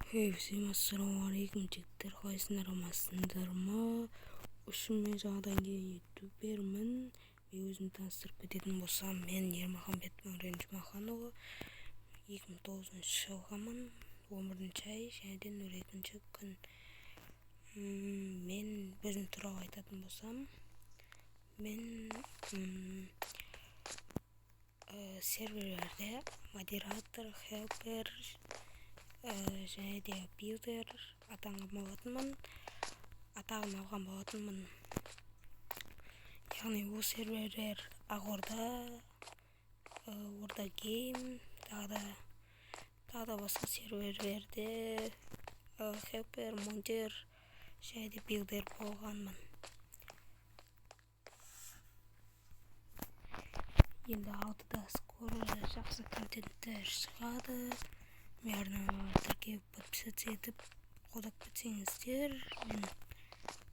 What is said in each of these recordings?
Всем ассалаумағалейкум жігіттер, қалайсыңдар, амансыңдар ма? Мен жаңадан кейін ютубермін. Мен өзімді таныстырып кететін болсам, мен Ермаханбет Ренжімаханұлы, 2009 жылғамын, 11 ай, жәнеден 2 күн. Мен өзім туралы айтатын болсам, мен серверлерде модератор, хелпер және де билдер атағын алған болатынмын. Яғни ол серверлер Ақорда, Орда гейм, тағы да басқа серверлерде хелпер, модер және де билдер болғанмын. Енді алдыда скоро жақсы контенттер шығады. Мен тіркеліп подписаться етіп қолдап кетсеңіздер, мен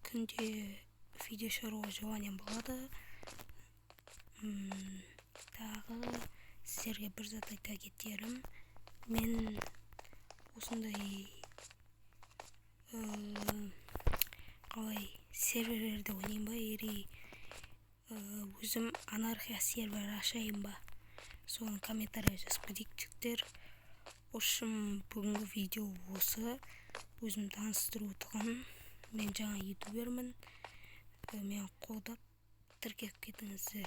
күнде видео шығаруға желанием болады. Тағы сіздерге бір зат айта кетерім. Мен осындай серверлерде ойнайын ба, ери өзім анархия сервер ашайын ба, соны комментария жазып кетейік жігіттер. Бүгінгі видео осы. Өзім таныстыру тұғын. Мен жаңа ютубермін. Мен қолдап тіркеліп кетіңіздер.